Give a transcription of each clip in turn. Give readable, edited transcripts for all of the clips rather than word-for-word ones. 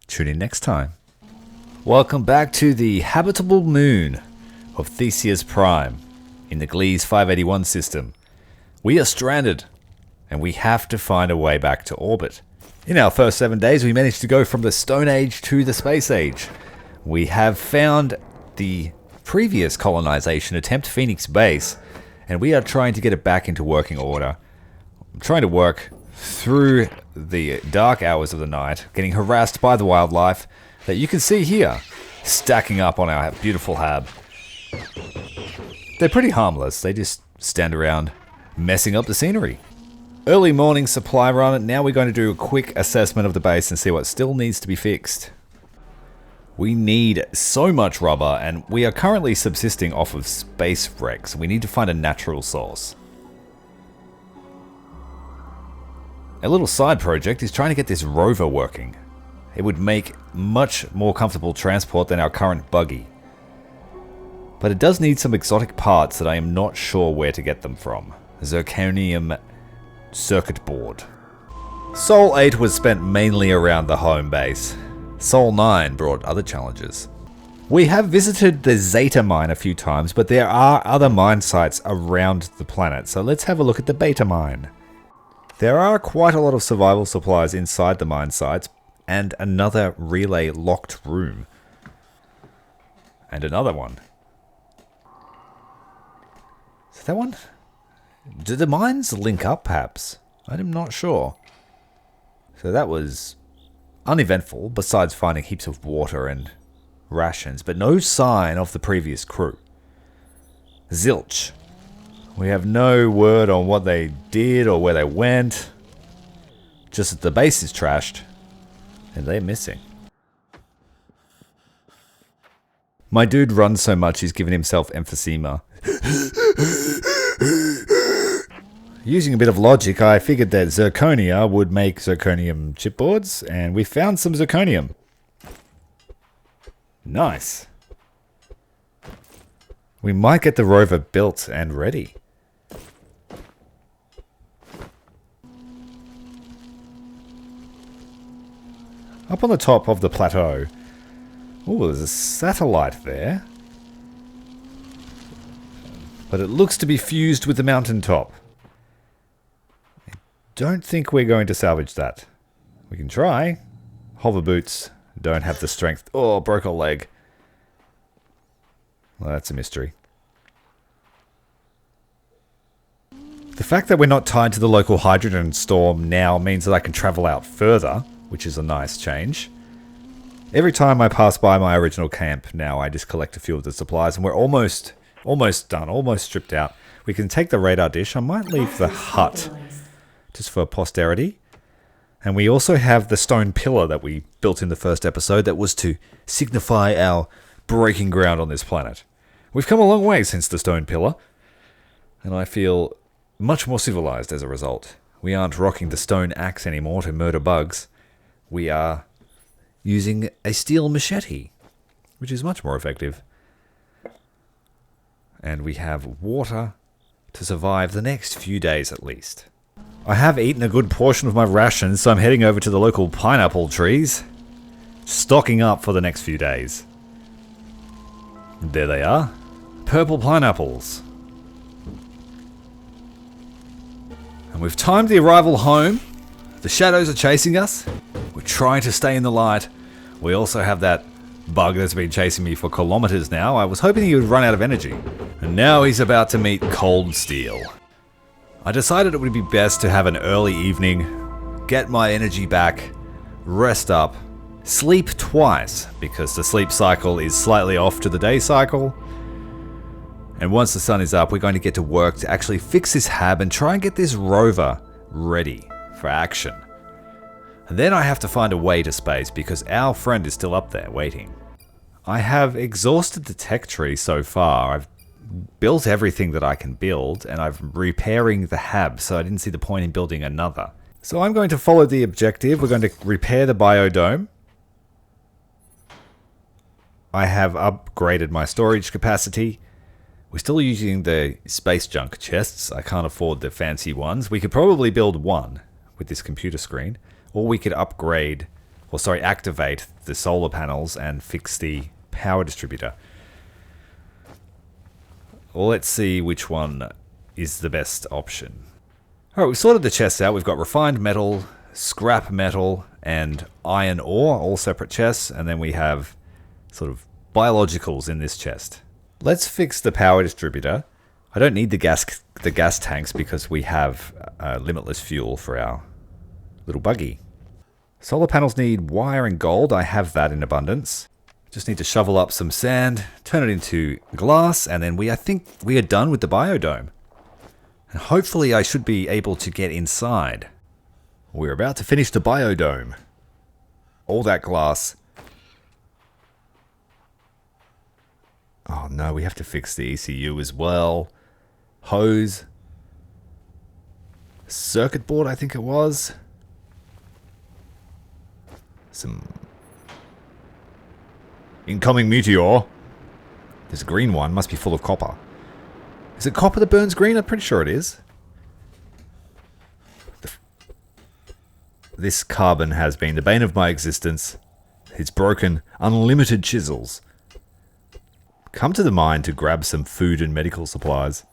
Tune in next time. Welcome back to the habitable moon of Theseus Prime in the Gliese 581 system. We are stranded, and we have to find a way back to orbit. In our first 7 days, we managed to go from the Stone Age to the Space Age. We have found the previous colonization attempt, Phoenix Base, and we are trying to get it back into working order. I'm trying to work through the dark hours of the night, getting harassed by the wildlife that you can see here, stacking up on our beautiful hab. They're pretty harmless, they just stand around messing up the scenery. Early morning supply run, now we're going to do a quick assessment of the base and see what still needs to be fixed. We need so much rubber, and we are currently subsisting off of space wrecks. We need to find a natural source. A little side project is trying to get this rover working. It would make much more comfortable transport than our current buggy. But it does need some exotic parts that I am not sure where to get them from. Zirconium circuit board. Sol 8 was spent mainly around the home base. Sol 9 brought other challenges. We have visited the Zeta mine a few times, but there are other mine sites around the planet, so let's have a look at the Beta mine. There are quite a lot of survival supplies inside the mine sites, and another relay locked room. And another one. Is that one? Do the mines link up, perhaps? I'm not sure. So that was uneventful, besides finding heaps of water and rations, but no sign of the previous crew. Zilch. We have no word on what they did or where they went. Just that the base is trashed, and they're missing. My dude runs so much he's given himself emphysema. Using a bit of logic, I figured that zirconia would make zirconium chipboards, and we found some zirconium. Nice. We might get the rover built and ready. Up on the top of the plateau. Oh, there's a satellite there. But it looks to be fused with the mountaintop. I don't think we're going to salvage that. We can try. Hover boots don't have the strength. Oh, broke a leg. Well, that's a mystery. The fact that we're not tied to the local hydrogen storm now means that I can travel out further, which is a nice change. Every time I pass by my original camp now, I just collect a few of the supplies, and we're almost done, almost stripped out. We can take the radar dish. I might leave the hut just for posterity. And we also have the stone pillar that we built in the first episode that was to signify our breaking ground on this planet. We've come a long way since the stone pillar, and I feel much more civilized as a result. We aren't rocking the stone axe anymore to murder bugs. We are using a steel machete, which is much more effective. And we have water to survive the next few days at least. I have eaten a good portion of my rations, so I'm heading over to the local pineapple trees, stocking up for the next few days. There they are. Purple pineapples. And we've timed the arrival home. The shadows are chasing us. We're trying to stay in the light. We also have that bug that's been chasing me for kilometers now. I was hoping he would run out of energy. And now he's about to meet cold steel. I decided it would be best to have an early evening, get my energy back, rest up, sleep twice, because the sleep cycle is slightly off to the day cycle. And once the sun is up, we're going to get to work to actually fix this hab and try and get this rover ready for action. And then I have to find a way to space because our friend is still up there waiting. I have exhausted the tech tree so far. I've built everything that I can build, and I'm repairing the hab, so I didn't see the point in building another. So I'm going to follow the objective. We're going to repair the biodome. I have upgraded my storage capacity. We're still using the space junk chests. I can't afford the fancy ones. We could probably build one with this computer screen, or we could upgrade Or sorry, activate the solar panels and fix the power distributor. Well, let's see which one is the best option. Alright, we've sorted the chests out. We've got refined metal, scrap metal, and iron ore, all separate chests. And then we have sort of biologicals in this chest. Let's fix the power distributor. I don't need the gas tanks because we have limitless fuel for our little buggy. Solar panels need wire and gold. I have that in abundance. Just need to shovel up some sand, turn it into glass, and then I think we are done with the biodome. And hopefully I should be able to get inside. We're about to finish the biodome. All that glass. Oh no, we have to fix the ECU as well. Hose. Circuit board, I think it was. Some incoming meteor. There's a green one, must be full of copper. Is it copper that burns green? I'm pretty sure it is. This carbon has been the bane of my existence. It's broken unlimited chisels. Come to the mine to grab some food and medical supplies.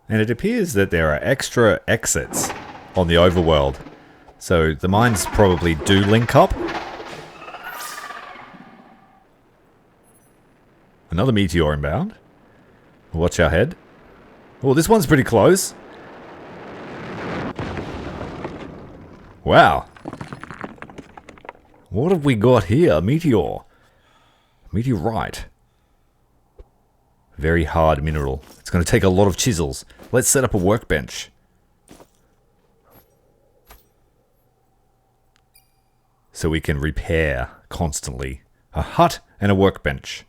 And it appears that there are extra exits on the overworld. So the mines probably do link up. Another meteor inbound. Watch our head. Oh, this one's pretty close. Wow. What have we got here? Meteor. Meteorite. Very hard mineral. It's going to take a lot of chisels. Let's set up a workbench. So we can repair constantly. A hut and a workbench.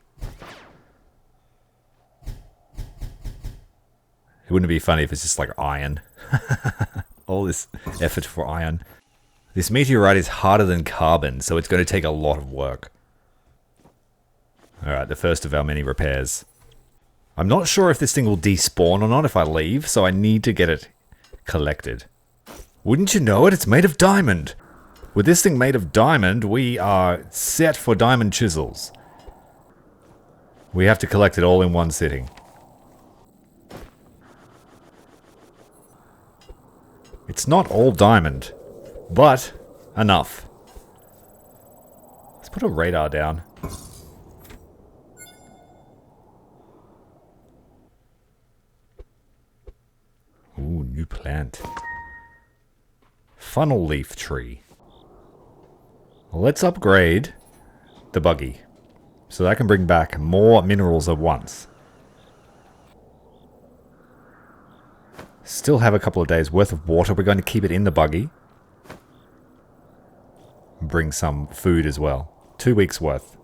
It wouldn't be funny if it's just like iron. All this effort for iron. This meteorite is harder than carbon, so it's going to take a lot of work. Alright, the first of our many repairs. I'm not sure if this thing will despawn or not if I leave, so I need to get it collected. Wouldn't you know it? It's made of diamond! With this thing made of diamond, we are set for diamond chisels. We have to collect it all in one sitting. It's not all diamond, but enough. Let's put a radar down. Ooh, new plant. Funnel leaf tree. Let's upgrade the buggy so that I can bring back more minerals at once. Still have a couple of days worth of water. We're going to keep it in the buggy. Bring some food as well. 2 weeks worth.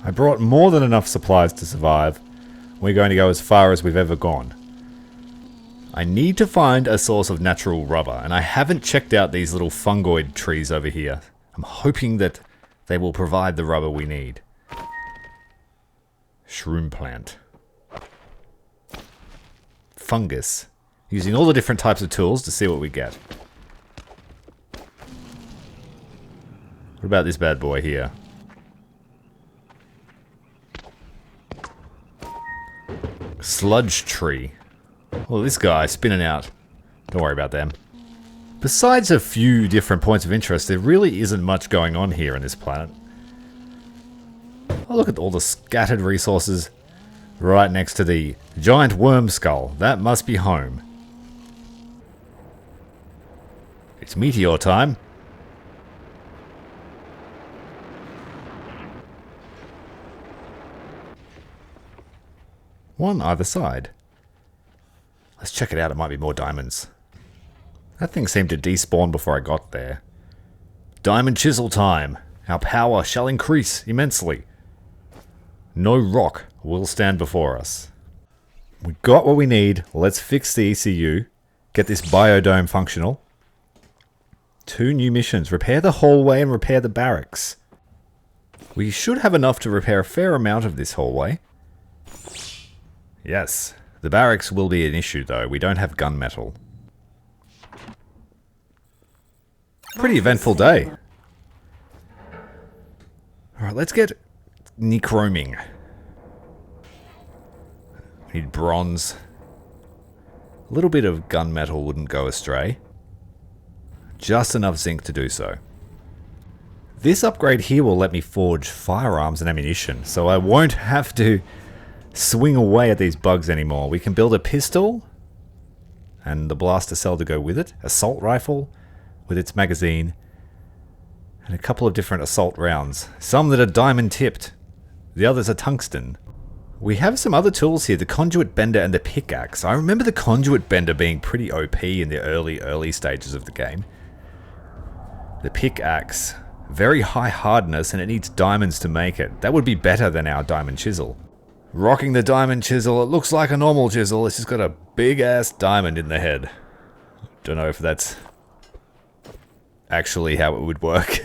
I brought more than enough supplies to survive. We're going to go as far as we've ever gone. I need to find a source of natural rubber, and I haven't checked out these little fungoid trees over here. I'm hoping that they will provide the rubber we need. Shroom plant. Fungus. Using all the different types of tools to see what we get. What about this bad boy here? Sludge tree. Well, this guy spinning out. Don't worry about them. Besides a few different points of interest, there really isn't much going on here in this planet. Oh, look at all the scattered resources right next to the giant worm skull. That must be home. It's meteor time. One either side. Let's check it out, it might be more diamonds. That thing seemed to despawn before I got there. Diamond chisel time. Our power shall increase immensely. No rock will stand before us. We got what we need. Let's fix the ECU. Get this biodome functional. 2 new missions. Repair the hallway and repair the barracks. We should have enough to repair a fair amount of this hallway. Yes. The barracks will be an issue, though. We don't have gunmetal. Pretty eventful day. Alright, let's get nechroming. We need bronze. A little bit of gunmetal wouldn't go astray. Just enough zinc to do so. This upgrade here will let me forge firearms and ammunition, so I won't have to swing away at these bugs anymore. We can build a pistol and the blaster cell to go with it, assault rifle with its magazine, and a couple of different assault rounds. Some that are diamond tipped, the others are tungsten. We have some other tools here, the conduit bender and the pickaxe. I remember the conduit bender being pretty OP in the early stages of the game. The pickaxe, very high hardness, and it needs diamonds to make it. That would be better than our diamond chisel. Rocking the diamond chisel, it looks like a normal chisel, it's just got a big ass diamond in the head. Don't know if that's actually how it would work.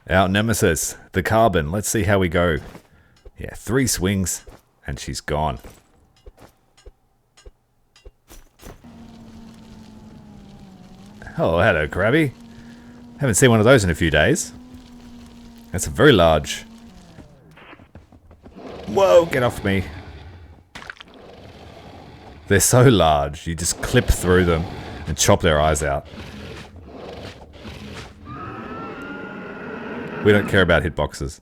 Our nemesis, the carbon. Let's see how we go. Yeah, 3 swings and she's gone. Oh, hello, Krabby. Haven't seen one of those in a few days. That's a very large. Whoa, get off me. They're so large, you just clip through them and chop their eyes out. We don't care about hitboxes.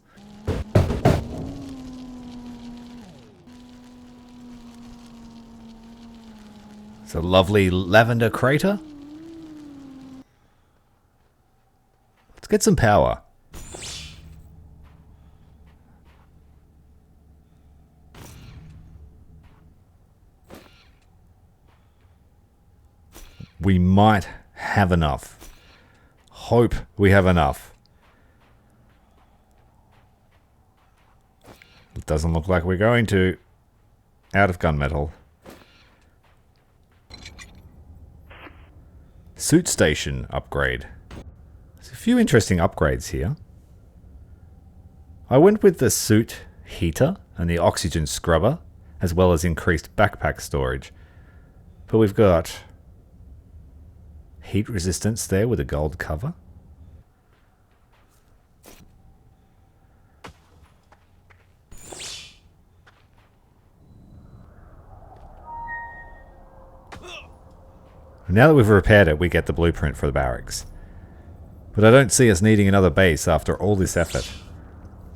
It's a lovely lavender crater. Let's get some power. We might have enough. Hope we have enough. It doesn't look like we're going to. Out of gunmetal. Suit station upgrade. There's a few interesting upgrades here. I went with the suit heater and the oxygen scrubber, as well as increased backpack storage. But we've got heat resistance there with a gold cover. Now that we've repaired it, we get the blueprint for the barracks. But I don't see us needing another base after all this effort.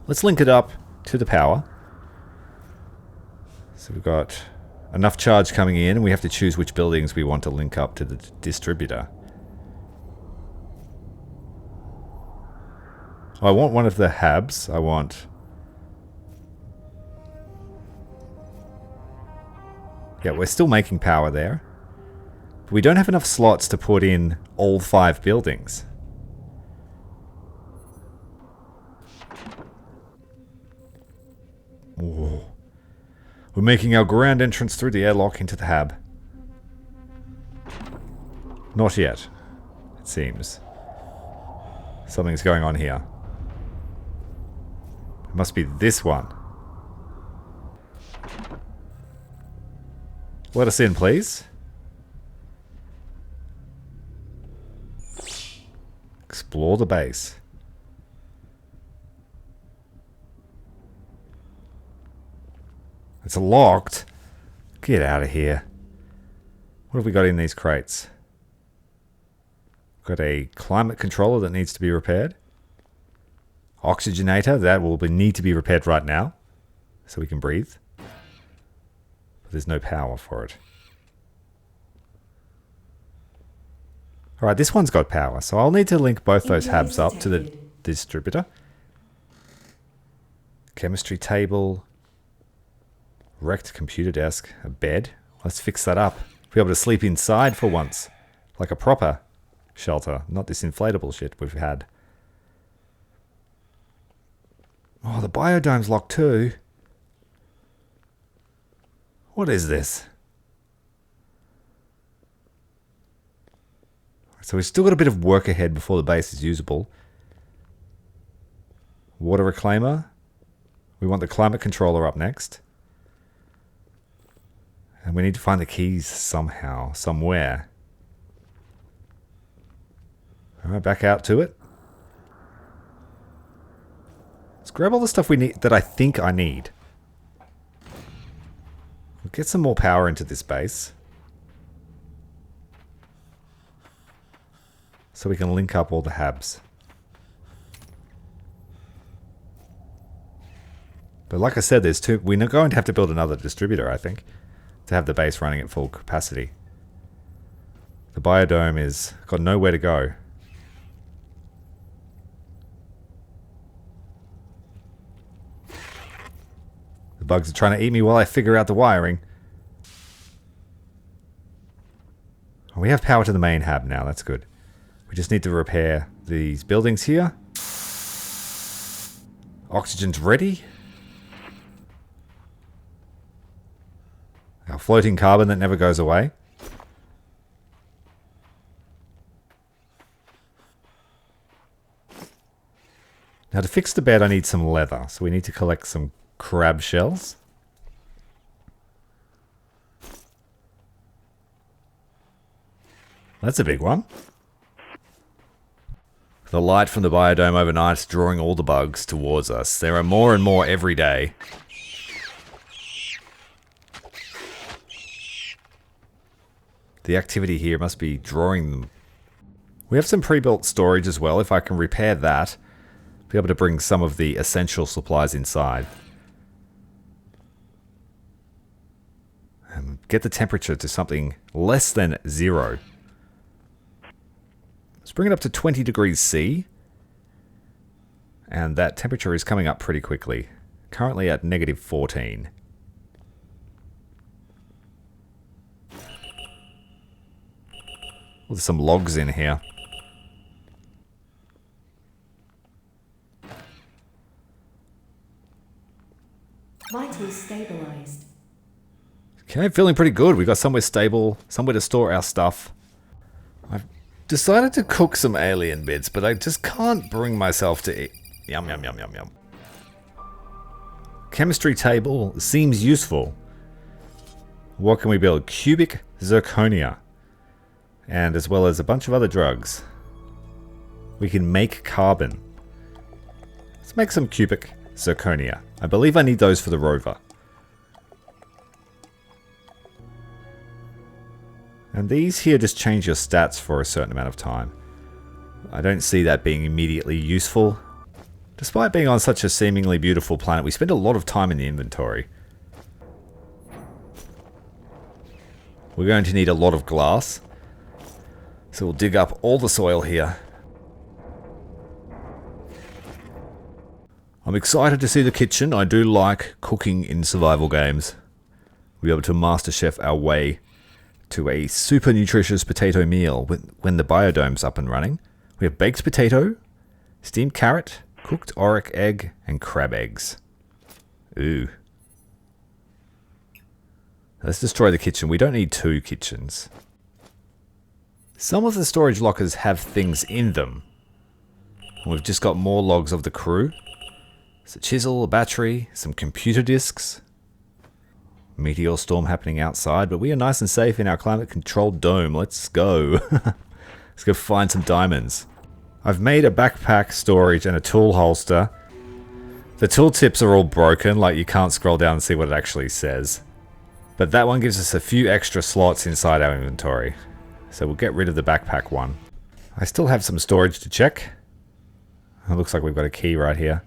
Let's link it up to the power. So we've got enough charge coming in, and we have to choose which buildings we want to link up to the distributor. I want one of the habs. I want... Yeah, we're still making power there. But we don't have enough slots to put in all 5 buildings. Ooh. We're making our grand entrance through the airlock into the hab. Not yet, it seems. Something's going on here. It must be this one. Let us in, please. Explore the base. It's locked. Get out of here. What have we got in these crates? Got a climate controller that needs to be repaired. Oxygenator, that will need to be repaired right now, so we can breathe. But there's no power for it. Alright, this one's got power, so I'll need to link both those habs up to the distributor. Chemistry table. Wrecked computer desk. A bed. Let's fix that up. Be able to sleep inside for once. Like a proper shelter. Not this inflatable shit we've had. Oh, the biodome's locked too. What is this? So we've still got a bit of work ahead before the base is usable. Water reclaimer. We want the climate controller up next. And we need to find the keys somehow, somewhere. Alright, back out to it. Let's grab all the stuff we need that I think I need. We'll get some more power into this base. So we can link up all the habs. But like I said, there's two. We're going to have to build another distributor, I think, to have the base running at full capacity. The biodome is got nowhere to go. The bugs are trying to eat me while I figure out the wiring. Oh, we have power to the main hab now, that's good. We just need to repair these buildings here. Oxygen's ready. Our floating carbon that never goes away. Now to fix the bed I need some leather, so we need to collect some crab shells. That's a big one. The light from the biodome overnight is drawing all the bugs towards us. There are more and more every day. The activity here must be drawing them. We have some pre-built storage as well. If I can repair that, be able to bring some of the essential supplies inside. And get the temperature to something less than 0. Let's bring it up to 20 degrees C. And that temperature is coming up pretty quickly. Currently at negative 14. With some logs in here. Vitals stabilized. Okay, feeling pretty good. We've got somewhere stable, somewhere to store our stuff. I've decided to cook some alien bits, but I just can't bring myself to eat. Yum, yum, yum, yum, yum. Chemistry table seems useful. What can we build? Cubic zirconia. And as well as a bunch of other drugs. We can make carbon. Let's make some cubic zirconia. I believe I need those for the rover. And these here just change your stats for a certain amount of time. I don't see that being immediately useful. Despite being on such a seemingly beautiful planet, we spend a lot of time in the inventory. We're going to need a lot of glass. So we'll dig up all the soil here. I'm excited to see the kitchen. I do like cooking in survival games. We'll be able to master chef our way to a super nutritious potato meal when the biodome's up and running. We have baked potato, steamed carrot, cooked auric egg, and crab eggs. Ooh. Let's destroy the kitchen. We don't need 2 kitchens. Some of the storage lockers have things in them. We've just got more logs of the crew. It's a chisel, a battery, some computer disks. Meteor storm happening outside, but we are nice and safe in our climate-controlled dome. Let's go. Let's go find some diamonds. I've made a backpack storage and a tool holster. The tooltips are all broken, like you can't scroll down and see what it actually says. But that one gives us a few extra slots inside our inventory. So we'll get rid of the backpack one. I still have some storage to check. It looks like we've got a key right here.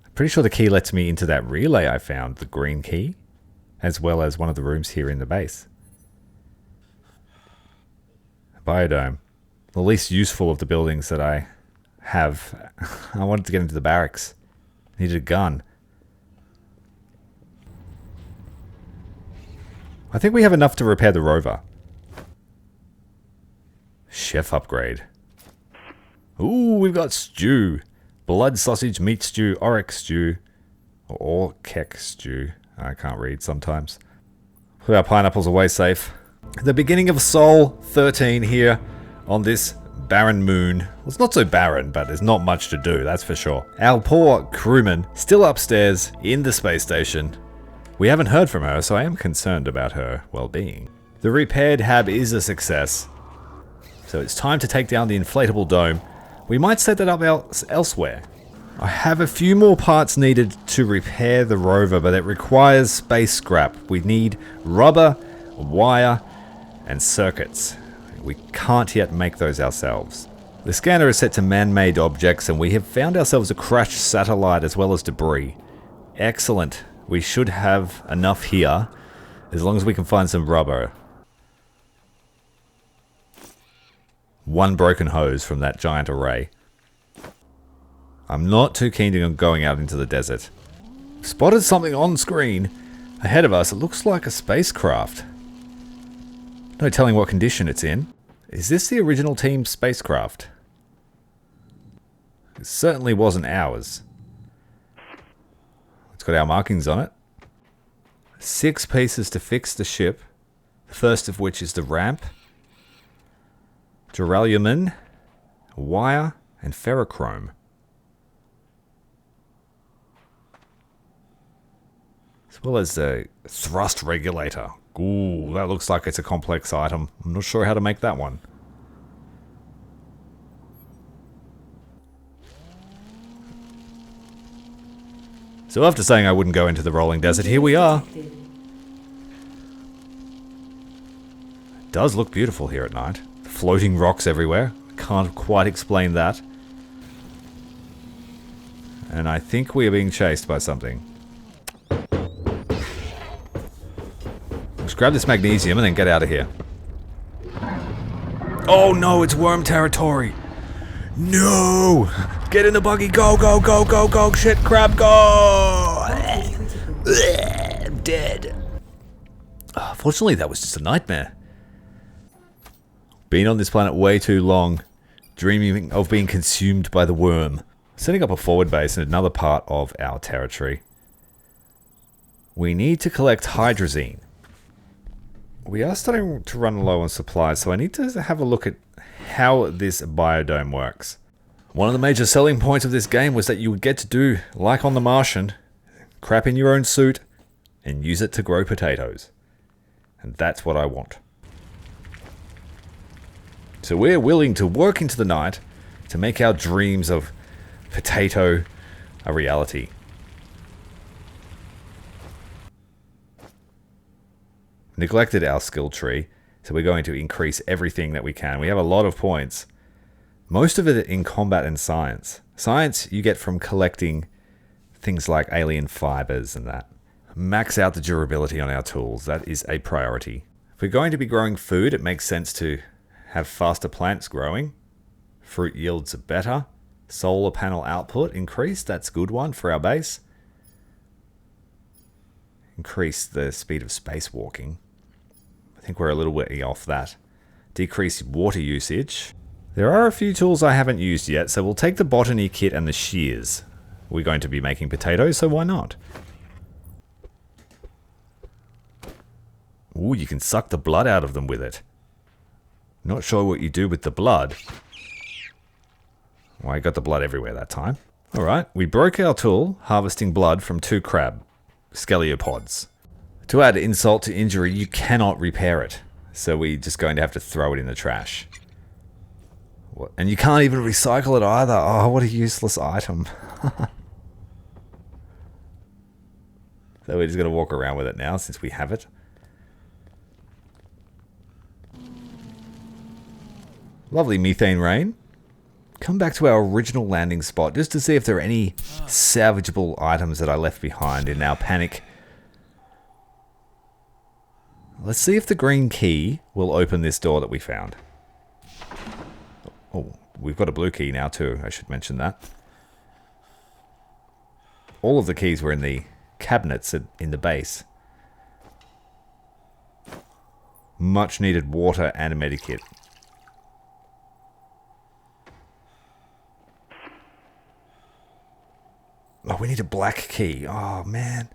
I'm pretty sure the key lets me into that relay I found, the green key, as well as one of the rooms here in the base. Biodome. The least useful of the buildings that I have. I wanted to get into the barracks. Needed a gun. I think we have enough to repair the rover. Chef upgrade. Ooh, we've got stew. Blood sausage, meat stew, auric stew. Or kek stew. I can't read sometimes. Put our pineapples away safe. The beginning of Sol 13 here on this barren moon. Well, it's not so barren, but there's not much to do, that's for sure. Our poor crewman still upstairs in the space station. We haven't heard from her, so I am concerned about her well-being. The repaired hab is a success, so it's time to take down the inflatable dome. We might set that up elsewhere. I have a few more parts needed to repair the rover, but it requires space scrap. We need rubber, wire, and circuits. We can't yet make those ourselves. The scanner is set to man-made objects, and we have found ourselves a crashed satellite as well as debris. Excellent. We should have enough here, as long as we can find some rubber. One broken hose from that giant array. I'm not too keen on going out into the desert. Spotted something on screen. Ahead of us, it looks like a spacecraft. No telling what condition it's in. Is this the original team spacecraft? It certainly wasn't ours. It's got our markings on it. 6 pieces to fix the ship. The first of which is the ramp, duralumin, wire, and ferrochrome. As well as the thrust regulator. Ooh, that looks like it's a complex item. I'm not sure how to make that one. So after saying I wouldn't go into the rolling desert, here we are. It does look beautiful here at night. Floating rocks everywhere. Can't quite explain that. And I think we are being chased by something. Let's grab this magnesium and then get out of here. Oh no, it's worm territory. No! Get in the buggy, go, go, go, go, go, shit, crap, go! I'm dead. Fortunately, that was just a nightmare. Been on this planet way too long, dreaming of being consumed by the worm. Setting up a forward base in another part of our territory. We need to collect hydrazine. We are starting to run low on supplies, so I need to have a look at how this biodome works. One of the major selling points of this game was that you would get to do, like on The Martian, crap in your own suit and use it to grow potatoes. And that's what I want. So we're willing to work into the night to make our dreams of potato a reality. Neglected our skill tree, so we're going to increase everything that we can. We have a lot of points. Most of it in combat and science. Science you get from collecting things like alien fibers and that. Max out the durability on our tools. That is a priority. If we're going to be growing food, it makes sense to have faster plants growing. Fruit yields are better. Solar panel output increased. That's a good one for our base. Increase the speed of spacewalking. I think we're a little bit off that. Decrease water usage. There are a few tools I haven't used yet, so we'll take the botany kit and the shears. We're going to be making potatoes, so why not? Ooh, you can suck the blood out of them with it. Not sure what you do with the blood. Well, I got the blood everywhere that time. Alright, we broke our tool, harvesting blood from 2 crab sceliopods. To add insult to injury, you cannot repair it. So we're just going to have to throw it in the trash. And you can't even recycle it either. Oh, what a useless item. So we're just going to walk around with it now since we have it. Lovely methane rain. Come back to our original landing spot just to see if there are any salvageable items that I left behind in our panic. Let's see if the green key will open this door that we found. Oh, we've got a blue key now too, I should mention that. All of the keys were in the cabinets in the base. Much needed water and a medikit. Oh, we need a black key. Oh, man.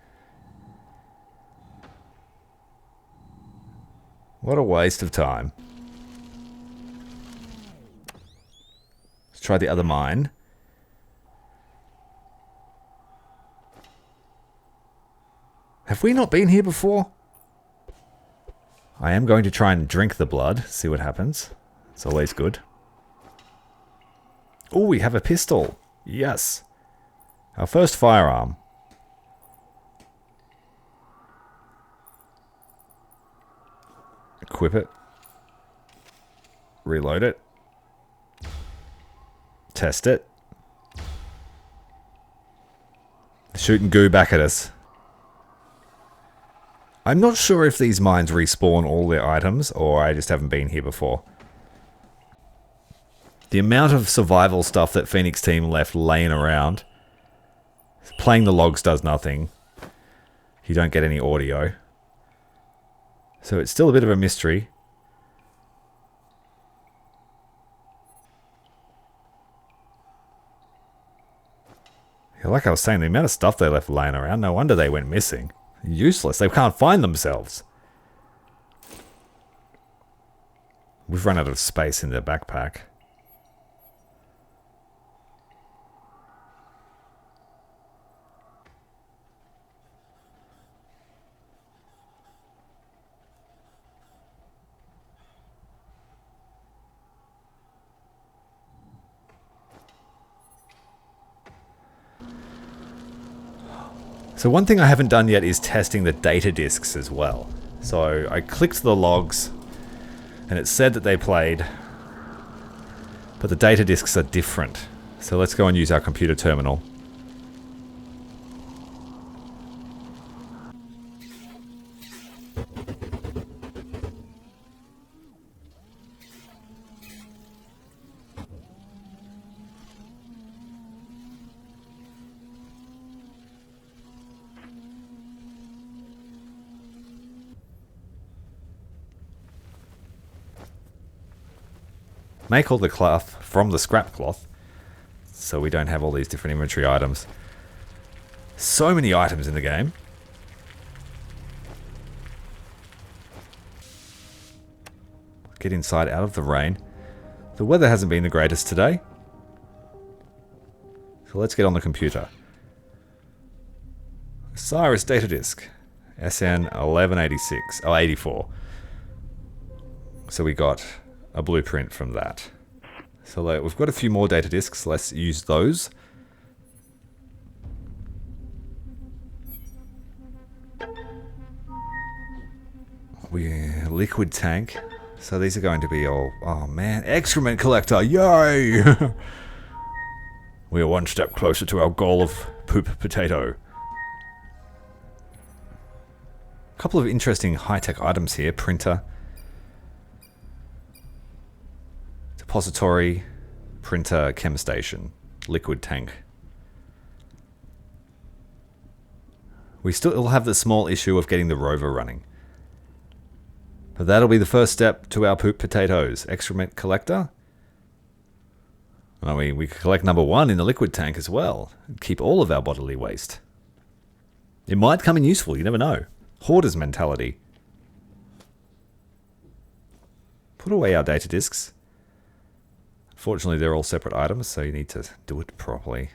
What a waste of time. try the other mine. Have we not been here before? I am going to try and drink the blood, see what happens. It's always good. Oh, we have a pistol. Yes. Our first firearm. Equip it. Reload it. Test it. Shooting goo back at us. I'm not sure if these mines respawn all their items, or I just haven't been here before. The amount of survival stuff that Phoenix team left laying around. Playing the logs does nothing. You don't get any audio. So it's still a bit of a mystery. Yeah, like I was saying, the amount of stuff they left laying around, no wonder they went missing. Useless. They can't find themselves. We've run out of space in their backpack. So one thing I haven't done yet is testing the data discs as well. So I clicked the logs and it said that they played, but the data discs are different. So let's go and use our computer terminal. Make all the cloth from the scrap cloth, so we don't have all these different inventory items. So many items in the game. Get inside out of the rain. The weather hasn't been the greatest today. So let's get on the computer. Osiris data disk. SN 1186. Oh, 84. So we got a blueprint from that. So we've got a few more data disks. Let's use those. Liquid tank. So these are going to be all... Oh man, excrement collector, yay! We are one step closer to our goal of poop potato. A couple of interesting high-tech items here. Printer. Depository, printer, chem station, liquid tank. We still have the small issue of getting the rover running. But that'll be the first step to our poop potatoes. Excrement collector. I mean, we could collect number 1 in the liquid tank as well. Keep all of our bodily waste. It might come in useful, you never know. Hoarder's mentality. Put away our data disks. Fortunately, they're all separate items, so you need to do it properly.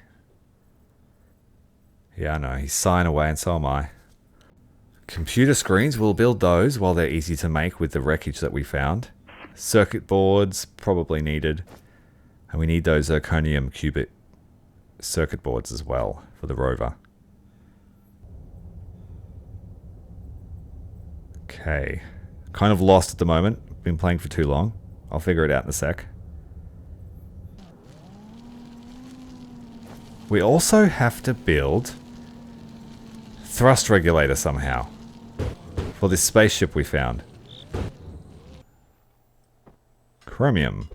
Yeah, I know. He's sighing away, and so am I. Computer screens, we'll build those while they're easy to make with the wreckage that we found. Circuit boards, probably needed. And we need those zirconium qubit circuit boards as well for the rover. Okay. Kind of lost at the moment. Been playing for too long. I'll figure it out in a sec. We also have to build thrust regulator somehow for this spaceship we found. Chromium.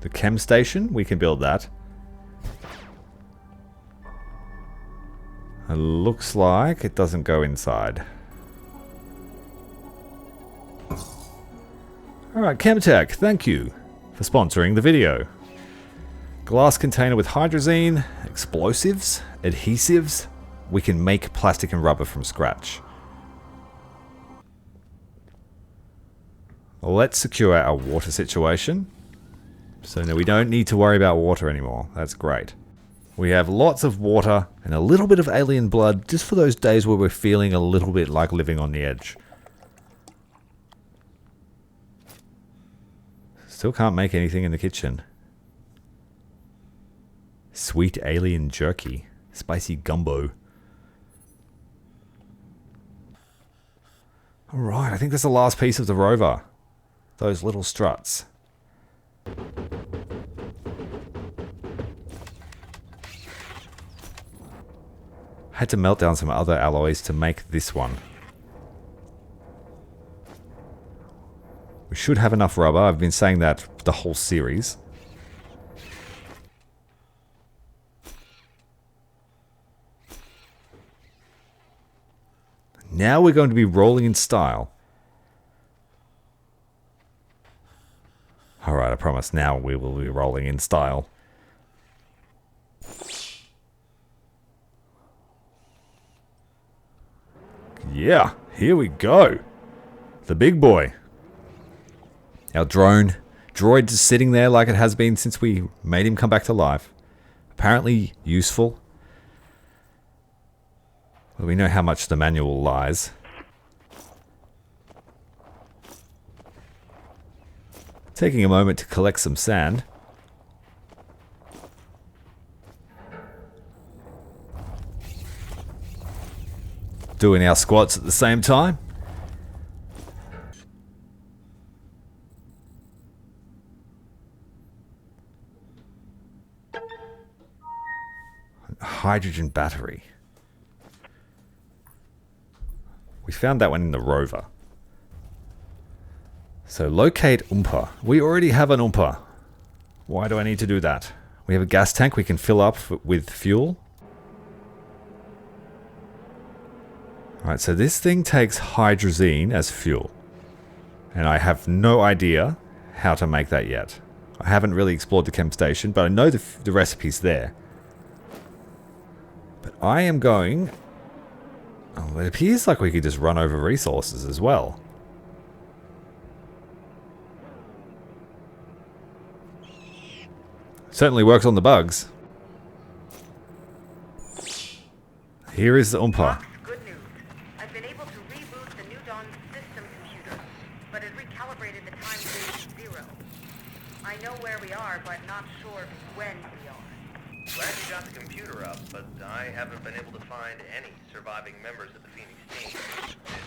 The chem station, we can build that. It looks like it doesn't go inside. Alright, Chemtech, thank you for sponsoring the video. Glass container with hydrazine, explosives, adhesives. We can make plastic and rubber from scratch. let's secure our water situation. So now we don't need to worry about water anymore. That's great. We have lots of water and a little bit of alien blood just for those days where we're feeling a little bit like living on the edge. Still can't make anything in the kitchen. Sweet alien jerky. Spicy gumbo. Alright, I think that's the last piece of the rover. Those little struts. I had to melt down some other alloys to make this one. We should have enough rubber. I've been saying that the whole series. Now we're going to be rolling in style. Alright, I promise now we will be rolling in style. Yeah, here we go. The big boy. Our droid is sitting there like it has been since we made him come back to life. Apparently useful. Well, we know how much the manual lies. Taking a moment to collect some sand. Doing our squats at the same time. Hydrogen battery. We found that one in the rover. So locate Oompa. We already have an Oompa. Why do I need to do that? We have a gas tank we can fill up with fuel. Alright, so this thing takes hydrazine as fuel. And I have no idea how to make that yet. I haven't really explored the chem station, but I know the recipe's there. But I am going... Oh, it appears like we could just run over resources as well. Certainly works on the bugs. Here is the Oompa. Good news. I've been able to reboot the New Dawn system computer, but it recalibrated the time to 0. I know where we are, but not sure when we are. Glad you got the computer up, but I haven't been able to find any surviving members of the Phoenix team. It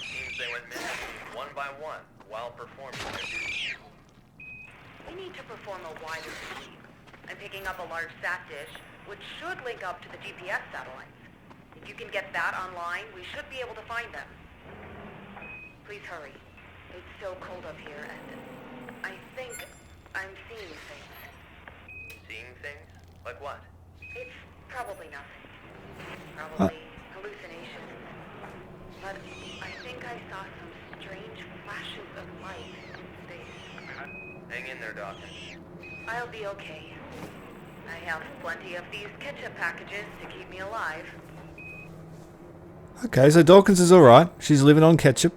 seems they went missing one by one while performing their duties. We need to perform a wider sweep. I'm picking up a large sat dish, which should link up to the GPS satellites. If you can get that online, we should be able to find them. Please hurry. It's so cold up here, and I think I'm seeing things. Seeing things? Like what? It's probably nothing. Probably hallucinations. But I think I saw some strange flashes of light in space. Hang in there, Doctor. I'll be okay. I have plenty of these ketchup packages to keep me alive. Okay, so Dawkins is alright. She's living on ketchup.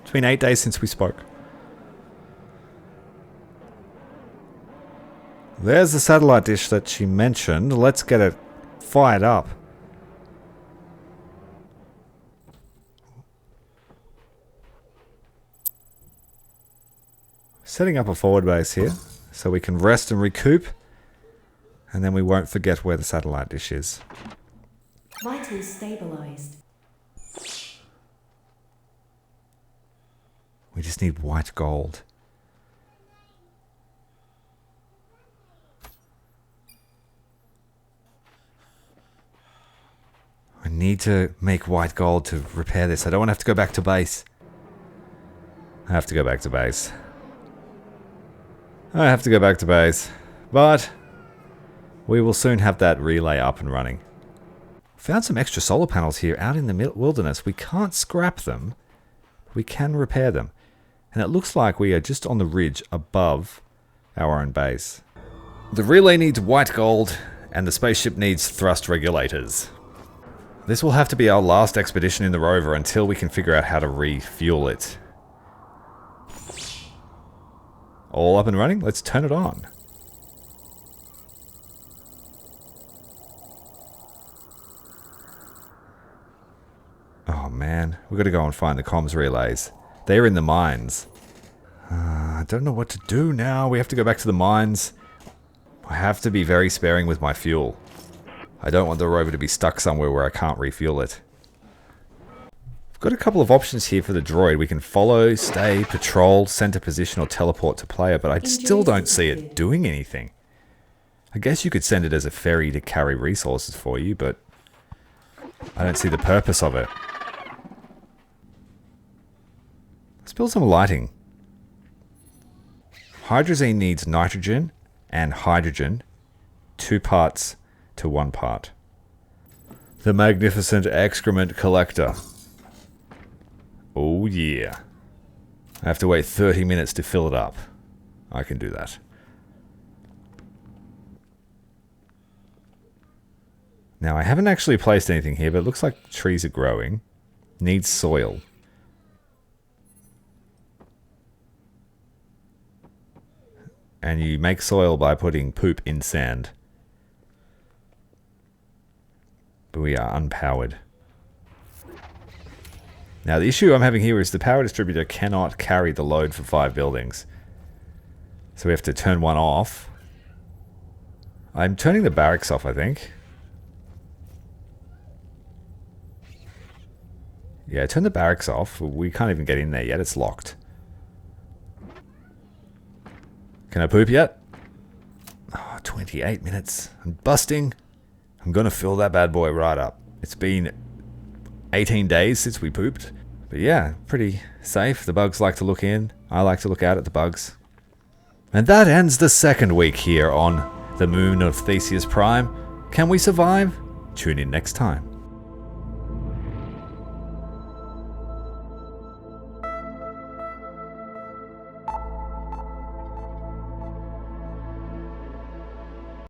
It's been 8 days since we spoke. There's the satellite dish that she mentioned. Let's get it fired up. Setting up a forward base here so we can rest and recoup, and then we won't forget where the satellite dish is. Vitals stabilized. We just need white gold. I need to make white gold to repair this. I don't want to have to go back to base. I have to go back to base. I have to go back to base. But we will soon have that relay up and running. Found some extra solar panels here out in the wilderness. We can't scrap them. We can repair them. And it looks like we are just on the ridge above our own base. The relay needs white gold, and the spaceship needs thrust regulators. This will have to be our last expedition in the rover until we can figure out how to refuel it. All up and running? Let's turn it on. Oh man, we've got to go and find the comms relays. They're in the mines. I don't know what to do now. We have to go back to the mines. I have to be very sparing with my fuel. I don't want the rover to be stuck somewhere where I can't refuel it. We've got a couple of options here for the droid. We can follow, stay, patrol, center position, or teleport to player, but I still don't see it doing anything. I guess you could send it as a ferry to carry resources for you, but I don't see the purpose of it. Let's build some lighting. Hydrazine needs nitrogen and hydrogen, 2 parts to 1 part. The magnificent excrement collector. Oh yeah. I have to wait 30 minutes to fill it up. I can do that. Now I haven't actually placed anything here, but it looks like trees are growing. Needs soil. And you make soil by putting poop in sand. But we are unpowered. Now the issue I'm having here is the power distributor cannot carry the load for 5 buildings. So we have to turn one off. I'm turning the barracks off, I think. Yeah, turn the barracks off. We can't even get in there yet, it's locked. Can I poop yet? Oh, 28 minutes. I'm busting. I'm gonna fill that bad boy right up. It's been 18 days since we pooped. But yeah, pretty safe. The bugs like to look in. I like to look out at the bugs. And that ends the second week here on the moon of Theseus Prime. Can we survive? Tune in next time.